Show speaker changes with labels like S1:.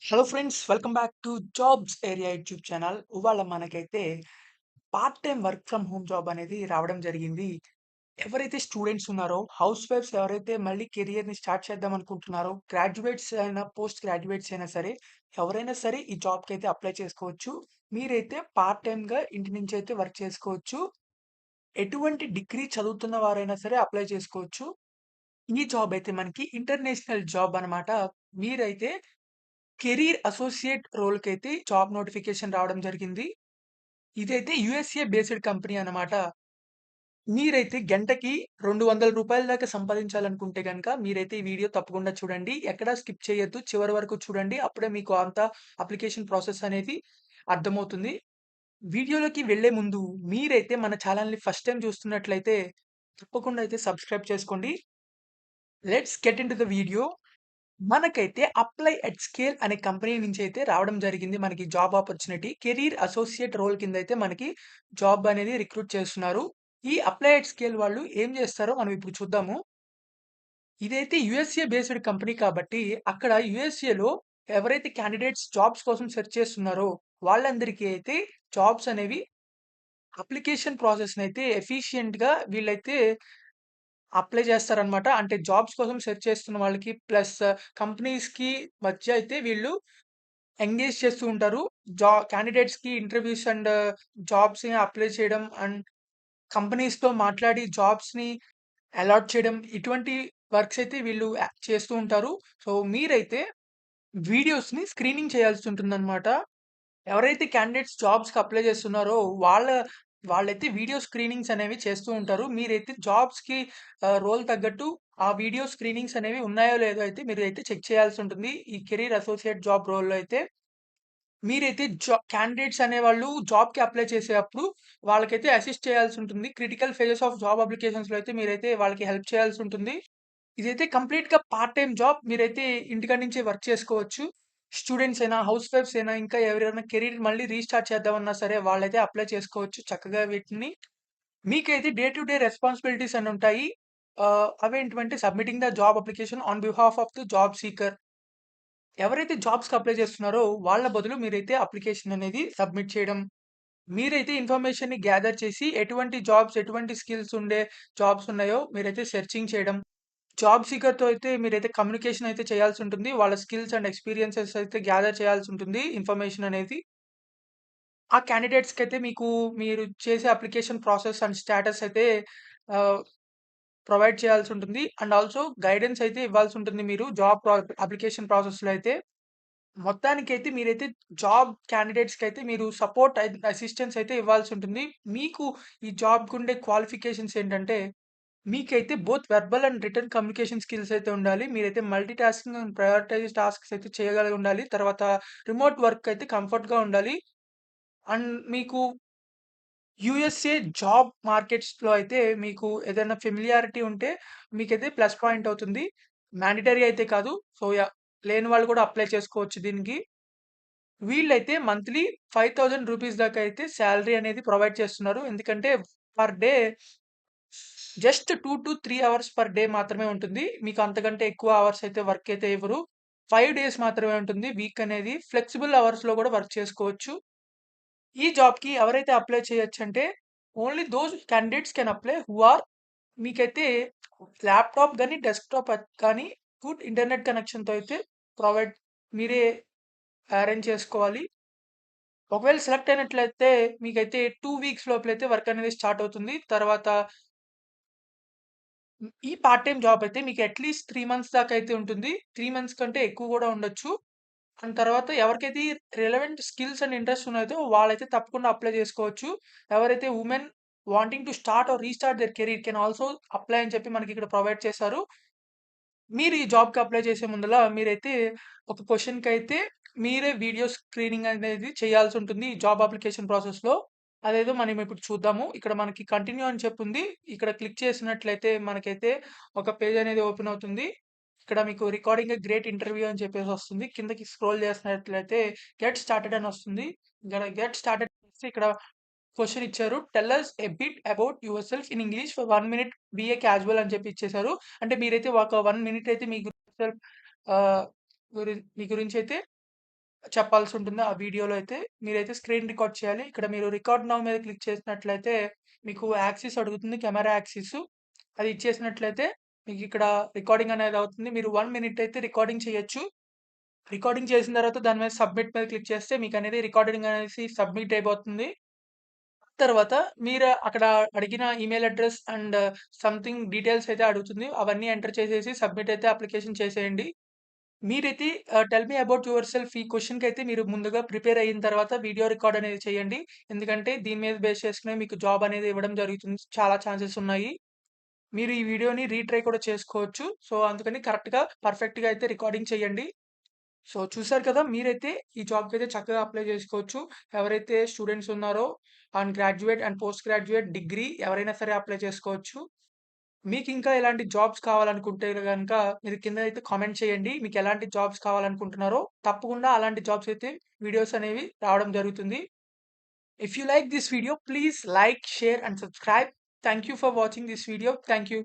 S1: Hello friends, welcome back to jobs area YouTube channel. ఇవాళ మనకైతే part time work from home job అనేది రావడం జరిగింది. ఎవరైతే స్టూడెంట్స్ ఉన్నారో, హౌస్ వైఫ్స్ ఎవరైతే మళ్ళీ కెరియర్‌ని స్టార్ట్ చేద్దాం అనుకుంటున్నారో, గ్రాడ్యుయేట్స్ అయినా, పోస్ట్ గ్రాడ్యుయేట్స్ అయినా సరే, ఎవరైనా సరే ఈ జాబ్‌కైతే అప్లై చేసుకోవచ్చు. మీరైతే పార్ట్ టైమ్‌గా ఇంటి నుంచి అయితే వర్క్ చేసుకోవచ్చు. ఎటువంటి డిగ్రీ చదువుతున్న వారైనా సరే అప్లై చేసుకోవచ్చు. ఈ జాబ్ అయితే మనకి ఇంటర్నేషనల్ జాబ్ అన్నమాట. మీరైతే కెరీర్ అసోసియేట్ రోల్‌కైతే జాబ్ నోటిఫికేషన్ రావడం జరిగింది. ఇదైతే యూఎస్ఏ బేస్డ్ కంపెనీ అన్నమాట. మీరైతే గంటకి రూ. 200 దాకా సంపాదించాలనుకుంటే గనక మీరైతే ఈ వీడియో తప్పకుండా చూడండి. ఎక్కడ స్కిప్ చేయొద్దు. చివరి వరకు చూడండి. అప్పుడే మీకు అంతా అప్లికేషన్ ప్రాసెస్ అనేది అర్థమవుతుంది. వీడియోలోకి వెళ్ళే ముందు మీరైతే మన ఛానెల్‌ని ఫస్ట్ టైమ్ చూస్తున్నట్లయితే తప్పకుండా అయితే సబ్స్క్రైబ్ చేసుకోండి. Let's get into the video. మనకైతే అప్లై ఎట్ స్కేల్ అనే కంపెనీ నుంచి అయితే రావడం జరిగింది మనకి job opportunity. Career associate role కిందైతే మనకి జాబ్ అనేది రిక్రూట్ చేస్తున్నారు. ఈ అప్లై ఎట్ స్కేల్ వాళ్ళు ఏం చేస్తారో మనం ఇప్పుడు చూద్దాము. ఇదైతే యూఎస్ఏ బేస్డ్ కంపెనీ కాబట్టి అక్కడ యూఎస్ఏలో ఎవరైతే క్యాండిడేట్స్ జాబ్స్ కోసం సెర్చ్ చేస్తున్నారో వాళ్ళందరికీ అయితే జాబ్స్ అనేవి అప్లికేషన్ ప్రాసెస్‌నైతే ఎఫిషియంట్‌గా వీళ్ళైతే అప్లై చేస్తారనమాట. అంటే జాబ్స్ కోసం సెర్చ్ చేస్తున్న వాళ్ళకి ప్లస్ కంపెనీస్‌కి మధ్య అయితే వీళ్ళు ఎంగేజ్ చేస్తూ ఉంటారు. క్యాండిడేట్స్‌కి ఇంటర్‌వ్యూస్ అండ్ జాబ్స్‌ని అప్లై చేయడం అండ్ కంపెనీస్‌తో మాట్లాడి జాబ్స్‌ని అలాట్ చేయడం ఇటువంటి వర్క్స్ అయితే వీళ్ళు చేస్తూ ఉంటారు. సో, మీరైతే వీడియోస్‌ని స్క్రీనింగ్ చేయాల్సి ఉంటుందన్నమాట. ఎవరైతే క్యాండిడేట్స్ జాబ్స్‌కి అప్లై చేస్తున్నారో వాళ్ళైతే వీడియో స్క్రీనింగ్స్ అనేవి చేస్తూ ఉంటారు. మీరైతే జాబ్స్‌కి రోల్ తగ్గట్టు ఆ వీడియో స్క్రీనింగ్స్ అనేవి ఉన్నాయో లేదో అయితే మీరైతే చెక్ చేయాల్సి ఉంటుంది. ఈ కెరీర్ అసోసియేట్ జాబ్ రోల్‌లో అయితే. మీరైతే క్యాండిడేట్స్ అనేవాళ్ళు జాబ్‌కి అప్లై చేసేటప్పుడు వాళ్ళకైతే అసిస్ట్ చేయాల్సి ఉంటుంది. క్రిటికల్ ఫేజెస్ ఆఫ్ జాబ్ అప్లికేషన్స్‌లో అయితే మీరైతే వాళ్ళకి హెల్ప్ చేయాల్సి ఉంటుంది. ఇదైతే కంప్లీట్‌గా పార్ట్ టైమ్ జాబ్. మీరైతే ఇంటికాడ నుంచే వర్క్ చేసుకోవచ్చు. స్టూడెంట్స్ అయినా, హౌస్ వైఫ్స్ అయినా, ఇంకా ఎవరైనా కెరీర్ మళ్ళీ రీస్టార్ట్ చేద్దామన్నా సరే వాళ్ళైతే అప్లై చేసుకోవచ్చు చక్కగా వీటిని. మీకైతే డే టు డే రెస్పాన్సిబిలిటీస్ అని ఉంటాయి. అవేంటివంటే submitting the job application on behalf of the job seeker. ఎవరైతే జాబ్స్‌కి అప్లై చేస్తున్నారో వాళ్ళ బదులు మీరైతే అప్లికేషన్ అనేది సబ్మిట్ చేయడం. మీరైతే ఇన్ఫర్మేషన్‌ని గ్యాదర్ చేసి ఎటువంటి జాబ్స్, ఎటువంటి స్కిల్స్ ఉండే జాబ్స్ ఉన్నాయో మీరైతే సెర్చింగ్ చేయడం. జాబ్ సీకర్‌తో అయితే మీరైతే కమ్యూనికేషన్ అయితే చేయాల్సుంటుంది. వాళ్ళ స్కిల్స్ అండ్ ఎక్స్‌పీరియన్సెస్ అయితే గ్యాదర్ చేయాల్సుంటుంది ఇన్ఫర్మేషన్ అనేది. ఆ క్యాండిడేట్స్‌కైతే మీరు చేసే అప్లికేషన్ ప్రాసెస్ అండ్ స్టేటస్ అయితే ఆహ్, ప్రొవైడ్ చేయాల్సుంటుంది. అండ్ ఆల్సో గైడెన్స్ అయితే ఇవ్వాల్సుంటుంది మీరు అప్లికేషన్ ప్రాసెస్‌లో అయితే. మొత్తానికైతే మీరైతే జాబ్ క్యాండిడేట్స్‌కైతే మీరు సపోర్ట్ అసిస్టెన్స్ అయితే ఇవ్వాల్సుంటుంది. మీకు ఈ జాబ్‌కుండే క్వాలిఫికేషన్స్ ఏంటంటే మీకైతే both verbal and written communication skills అయితే ఉండాలి. మీరైతే multi tasking and prioritise tasks అయితే చేయగలిగి ఉండాలి. తర్వాత రిమోట్ వర్క్ అయితే కంఫర్ట్‌గా ఉండాలి. అండ్ మీకు యూఎస్ఏ జాబ్ మార్కెట్స్‌లో అయితే మీకు ఏదైనా ఫెమిలియారిటీ ఉంటే మీకైతే ప్లస్ పాయింట్ అవుతుంది. మ్యాండేటరీ అయితే కాదు. సో, లేని వాళ్ళు కూడా అప్లై చేసుకోవచ్చు దీనికి. వీళ్ళైతే మంత్లీ రూ. 5,000 దాకా అయితే సాలరీ అనేది ప్రొవైడ్ చేస్తున్నారు. ఎందుకంటే per day just 2-3 hours per day మాత్రమే ఉంటుంది. మీకు అంతకంటే ఎక్కువ అవర్స్ అయితే వర్క్ అయితే ఇవ్వరు. 5 డేస్ మాత్రమే ఉంటుంది వీక్ అనేది. ఫ్లెక్సిబుల్ అవర్స్‌లో కూడా వర్క్ చేసుకోవచ్చు. ఈ జాబ్‌కి ఎవరైతే అప్లై చేయొచ్చంటే only those candidates can apply who are మీకైతే ల్యాప్‌టాప్ గాని, డెస్క్‌టాప్ కానీ గుడ్ ఇంటర్నెట్ కనెక్షన్‌తో అయితే ప్రొవైడ్ మీరే అరేంజ్ చేసుకోవాలి. ఒకవేళ సెలెక్ట్ అయినట్లయితే మీకైతే 2 వీక్స్ లోపలైతే వర్క్ అనేది స్టార్ట్ అవుతుంది. తర్వాత ఈ పార్ట్ టైమ్ జాబ్ అయితే మీకు అట్‌లీస్ట్ 3 మంత్స్ దాకా అయితే ఉంటుంది. 3 మంత్స్ కంటే ఎక్కువ గూడా ఉండొచ్చు. అండ్ తర్వాత ఎవరికైతే రిలవెంట్ స్కిల్స్ అండ్ ఇంట్రెస్ట్ ఉన్నాయో వాళ్ళైతే తప్పకుండా అప్లై చేసుకోవచ్చు. ఎవరైతే women wanting to start or restart their career can also apply అని చెప్పి మనకిక్కడ ప్రొవైడ్ చేశారు. మీరు ఈ జాబ్‌కి అప్లై చేసే ముందల మీరైతే ఒక క్వెషన్‌కైతే మీరే వీడియో స్క్రీనింగ్ అనేది చేయాల్సుంటుంది. ఈ జాబ్ అప్లికేషన్ ప్రాసెస్‌లో. అదేదో మనం ఇప్పుడు చూద్దాము. ఇక్కడ మనకి కంటిన్యూ అని చెప్పుంది. ఇక్కడ క్లిక్ చేసినట్లయితే మనకైతే ఒక పేజ్ అనేది ఓపెన్ అవుతుంది. ఇక్కడ మీకు రికార్డింగ్ ఎ గ్రేట్ ఇంటర్వ్యూ అని చెప్పేసొస్తుంది. కిందకి స్క్రోల్ చేసినట్లయితే గెట్ స్టార్టెడ్ అనొస్తుంది. ఇక్కడ గెట్ స్టార్టెడ్ చేస్తే ఇక్కడ క్వెషన్ ఇచ్చారు. Tell us a bit about yourself in English for 1 minute be a casual అని చెప్పి ఇచ్చేసారు. అంటే మీరైతే ఒక 1 మినిట్ అయితే మీ గురించి సెల్ఫ్ ఆహ్, మీ గురించైతే చెప్పాల్సుంటుంది. ఆ వీడియోలో అయితే మీరైతే స్క్రీన్ రికార్డ్ చేయాలి. ఇక్కడ మీరు రికార్డ్ నౌ మీద క్లిక్ చేసినట్లయితే మీకు యాక్సిస్ అడుగుతుంది. Camera axis. అది ఇచ్చేసినట్లయితే మీకిక్కడ రికార్డింగ్ అనేది అవుతుంది. మీరు 1 మినిట్ అయితే రికార్డింగ్ చేయొచ్చు. రికార్డింగ్ చేసిన తర్వాత దాని మీద సబ్మిట్ మీద క్లిక్ చేస్తే మీకనేది రికార్డింగ్ అనేసి సబ్మిట్ అయిపోతుంది. తర్వాత మీరు అక్కడ అడిగిన email address and something details అయితే అడుగుతుంది. అవన్నీ ఎంటర్ చేసేసి సబ్మిట్ అయితే అప్లికేషన్ చేసేయండి. మీరైతే tell me about your self ఈ క్వెషన్‌కైతే మీరు ముందుగా ప్రిపేర్ అయిన తర్వాత వీడియో రికార్డ్ అనేది చేయండి. ఎందుకంటే దీని మీద బేస్ చేసుకునే మీకు జాబ్ అనేది ఇవ్వడం జరుగుతుంది. చాలా ఛాన్సెస్ ఉన్నాయి. మీరు ఈ వీడియోని రీట్రై కూడా చేసుకోవచ్చు. సో, అందుకని కరెక్ట్‌గా, పర్ఫెక్ట్‌గా అయితే రికార్డింగ్ చేయండి. సో, చూసారు కదా! మీరైతే ఈ జాబ్‌కైతే చక్కగా అప్లై చేసుకోవచ్చు. ఎవరైతే స్టూడెంట్స్ ఉన్నారో graduate and post graduate, degree ఎవరైనా సరే అప్లై చేసుకోవచ్చు. మీకింకా ఎలాంటి జాబ్స్ కావాలనుకుంటే గనక మీరు కింద అయితే కామెంట్ చేయండి. మీకెలాంటి జాబ్స్ కావాలనుకుంటున్నారో తప్పకుండా అలాంటి జాబ్స్ అయితే వీడియోస్ అనేవి రావడం జరుగుతుంది. If you like this video, please like, share and subscribe. Thank you for watching this video. Thank you.